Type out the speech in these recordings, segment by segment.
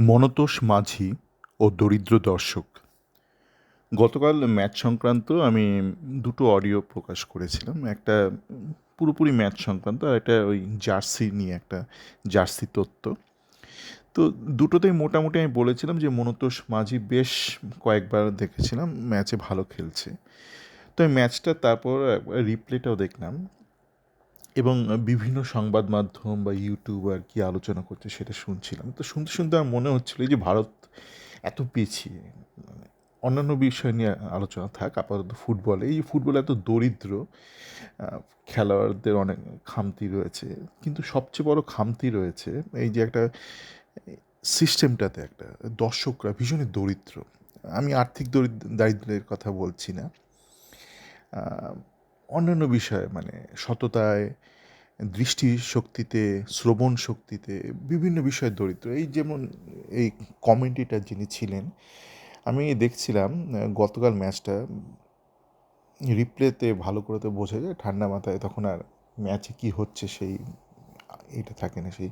মনতোষ মাঝি ও দরিদ্র দর্শক। গতকাল ম্যাচ সংক্রান্ত আমি দুটো অডিও প্রকাশ করেছিলাম। একটা পুরোপুরি ম্যাচ সংক্রান্ত, আর একটা ওই জার্সি নিয়ে একটা জার্সি তত্ত্ব। তো দুটোতেই মোটামুটি আমি বলেছিলাম যে মনতোষ মাঝি বেশ কয়েকবার দেখেছিলাম ম্যাচে ভালো খেলছে। তো আমি ম্যাচটা তারপর রিপ্লেটাও দেখলাম এবং বিভিন্ন সংবাদ মাধ্যম বা ইউটিউবার কী আলোচনা করছে সেটা শুনছিলাম। তো শুনতে শুনতে আমার মনে হচ্ছিল যে ভারত এত পিছিয়ে, মানে অন্যান্য বিষয় নিয়ে আলোচনা থাক, আপাতত ফুটবলে, এই ফুটবলে এত দরিদ্র খেলোয়াড়দের অনেক খামতি রয়েছে, কিন্তু সবচেয়ে বড় খামতি রয়েছে এই যে একটা সিস্টেমটাতে একটা দর্শকরা ভীষণই দরিদ্র। আমি আর্থিক দারিদ্র্যের কথা বলছি না, অন্যান্য বিষয়ে মানে সততায়, দৃষ্টিশক্তিতে, শ্রবণ শক্তিতে, বিভিন্ন বিষয়ে দরিদ্র। এই যেমন এই কমেন্টেটর যিনি ছিলেন, আমি দেখছিলাম গতকাল ম্যাচটা রিপ্লেতে ভালো করে তো বোঝা যায়, ঠান্ডা মাথায় তখন আর ম্যাচে কী হচ্ছে সেই এটা থাকে না, সেই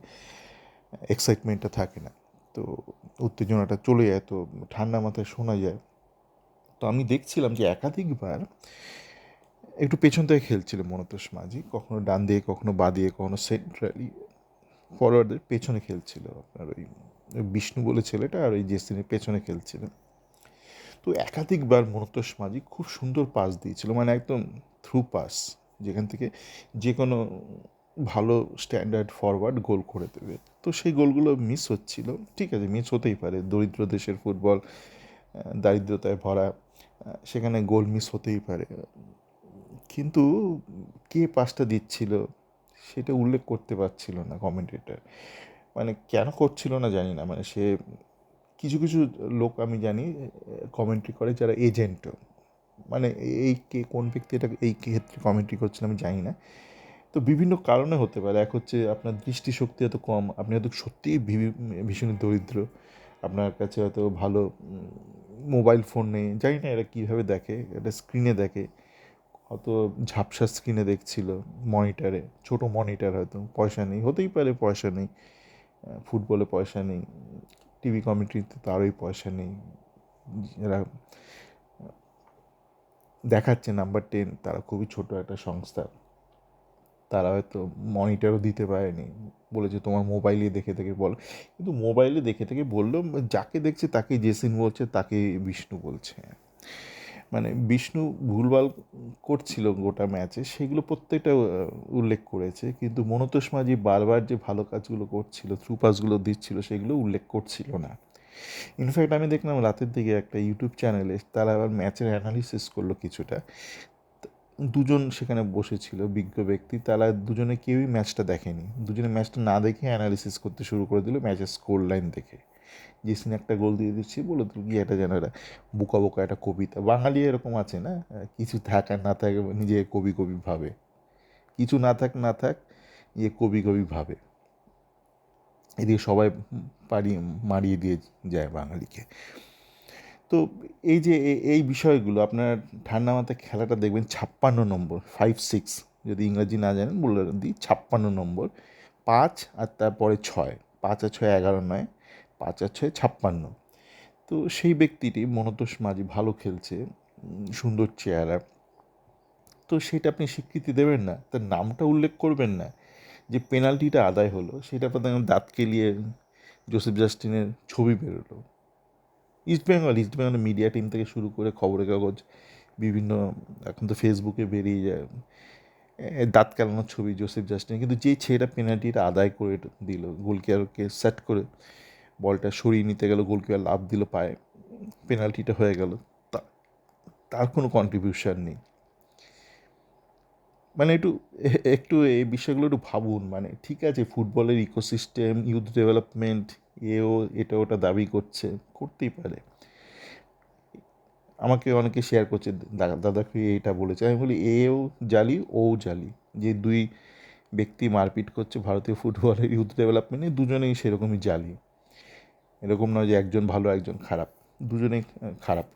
এক্সাইটমেন্টটা থাকে না, তো উত্তেজনাটা চলে যায়, তো ঠান্ডা মাথায় শোনা যায়। তো আমি দেখছিলাম যে একাধিকবার একটু পেছন থেকে খেলছিল মনতোষ মাঝি, কখনো ডান দিয়ে, কখনো বাঁ দিয়ে, কখনো সেন্ট্রালি ফরওয়ার্ডের পেছনে খেলছিল। আপনার ওই বিষ্ণু বলে ছেলেটা আর ওই জেসিনের পেছনে খেলছিলেন। তো একাধিকবার মনতোষ মাঝি খুব সুন্দর পাস দিয়েছিল, মানে একদম থ্রু পাস, যেখান থেকে যে কোনো ভালো স্ট্যান্ডার্ড ফরওয়ার্ড গোল করে দেবে। তো সেই গোলগুলো মিস হচ্ছিল, ঠিক আছে, মিস হতেই পারে, দরিদ্র দেশের ফুটবল, দারিদ্রতায় ভরা, সেখানে গোল মিস হতেই পারে, কিন্তু কে পাসটা দিচ্ছিল সেটা উল্লেখ করতে পারছিল না কমেন্টেটর। মানে কেন করছিল না জানি না, মানে সে কিছু কিছু লোক আমি জানি কমেন্ট্রি করে যারা এজেন্টও, মানে এই কে কোন ব্যক্তি এটা এই ক্ষেত্রে কমেন্ট্রি করছিল আমি জানি না। তো বিভিন্ন কারণে হতে পারে। এক হচ্ছে আপনার দৃষ্টিশক্তি এত কম, আপনি হয়তো সত্যিই ভীষণ দরিদ্র, আপনার কাছে হয়তো ভালো মোবাইল ফোন নেই, জানি না এরা কীভাবে দেখে, এটা স্ক্রিনে দেখে, অত ঝাপসা স্ক্রিনে দেখছিল, মনিটারে, ছোট মনিটার, হয়তো পয়সা নেই, হতেই পারে পয়সা নেই, ফুটবলে পয়সা নেই, টিভি কমেন্ট্রিতে তারই পয়সা নেই, এরা দেখাচ্ছে নাম্বার 10, তারা খুবই ছোট একটা সংস্থা, তারা হয়তো মনিটরও দিতে পারেনি, বলেছে তোমার মোবাইলে দেখে থেকে বলো। কিন্তু মোবাইলে দেখে থেকে বললেও যাকে দেখছে তাকেই জেসিন বলছে, তাকেই বিষ্ণু বলছে। মানে বিষ্ণু ভুলভাল করছিল গোটা ম্যাচে, সেগুলো প্রত্যেকটা উল্লেখ করেছে, কিন্তু মনতোষ মাঝি বারবার যে ভালো কাজগুলো করছিল, থ্রু পাসগুলো দিচ্ছিল, সেগুলো উল্লেখ করছিল না। ইনফ্যাক্ট আমি দেখলাম রাতের দিকে একটা ইউটিউব চ্যানেলে তারা আবার ম্যাচের অ্যানালিসিস করলো কিছুটা। দুজন সেখানে বসেছিল বিজ্ঞ ব্যক্তি, তারা দুজনে কেউই ম্যাচটা দেখেনি, দুজনে ম্যাচটা না দেখে অ্যানালিসিস করতে শুরু করে দিল ম্যাচের স্কোর লাইন দেখে। জেসিন একটা গোল দিয়ে দিচ্ছি বলো তো কি, এটা যেন একটা বোকা বোকা একটা কবিতা, বাঙালি এরকম আছে না, কিছু থাক আর না থাকে নিজে কবি কবি ভাবে, কিছু না থাক না থাক, কবি কবি ভাবে, এদিকে সবাই পাড়িয়ে মারিয়ে দিয়ে যায় বাঙালিকে। তো এই যে এই বিষয়গুলো আপনার ঠান্ডা মাথায় খেলাটা দেখবেন, 56 নম্বর, 5-6, যদি ইংরাজি না জানেন বলে দিই, 56 নম্বর, 5 আর তারপরে 6, 5 আর 6 11 নয়, 5 আর 6 56। তো সেই ব্যক্তিটি মনতোষ মাঝি ভালো খেলছে, সুন্দর চেহারা, তো সেটা আপনি স্বীকৃতি দেবেন না, তার নামটা উল্লেখ করবেন না, যে পেনাল্টিটা আদায় হলো সেটা আপনার দাঁত কেলিয়ে জোসেফ জাস্টিনের ছবি বেরোলো, ইস্টবেঙ্গল মিডিয়া টিম থেকে শুরু করে খবরের কাগজ, বিভিন্ন, এখন তো ফেসবুকে বেরিয়ে যায় দাঁত কেলানোর ছবি জোসেফ জাস্টিন, কিন্তু যেই ছেলেটা পেনাল্টিটা আদায় করে দিল, গোলকিপারকে সেট করে বলটা সরিয়ে নিতে গেল, গোলকিপার লাফ দিল পায়ে, পেনাল্টিটা হয়ে গেল, তার কোনো কন্ট্রিবিউশন নেই। মানে একটু একটু এই বিষয়গুলো একটু ভাবুন, মানে ঠিক আছে ফুটবলের ইকোসিস্টেম, ইউথ ডেভেলপমেন্ট, এও এটা ওটা দাবি করছে, করতেই পারে, আমাকে অনেকে শেয়ার করছে দাদাকে এইটা বলেছে, আমি বলি এও জালি ও জালি, যে দুই ব্যক্তি মারপিট করছে ভারতীয় ফুটবলের ইউথ ডেভেলপমেন্টে, দুজনেই সেরকমই জালি, এরকম নয় যে একজন ভালো একজন খারাপ, দুজনেই খারাপ।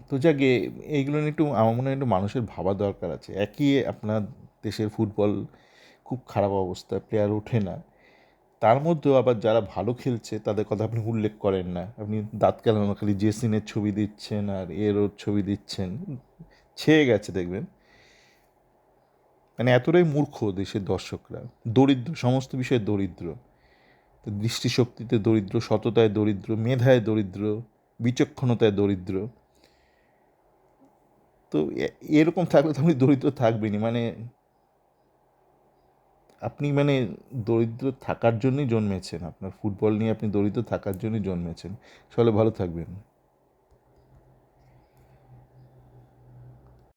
তো যাকে এইগুলো নিয়ে একটু আমার মনে হয় একটু মানুষের ভাবা দরকার আছে। একই আপনার দেশের ফুটবল খুব খারাপ অবস্থা, প্লেয়ার ওঠে না, তার মধ্যেও আবার যারা ভালো খেলছে তাদের কথা আপনি উল্লেখ করেন না। আপনি দাঁত কেলানো খালি জেসিনের ছবি দিচ্ছেন আর এরও ছবি দিচ্ছেন, ছেয়ে গেছে দেখবেন। মানে এতটাই মূর্খ দেশের দর্শকরা, দরিদ্র, সমস্ত বিষয়ে দরিদ্র, দৃষ্টিশক্তিতে দরিদ্র, সততায় দরিদ্র, মেধায় দরিদ্র, বিচক্ষণতায় দরিদ্র। তো এরকম থাকলে তো আপনি দরিদ্র থাকবেনই। মানে আপনি মানে দরিদ্র থাকার জন্যই জন্মেছেন, আপনার ফুটবল নিয়ে আপনি দরিদ্র থাকার জন্যই জন্মেছেন। সবাই ভালো থাকবেন।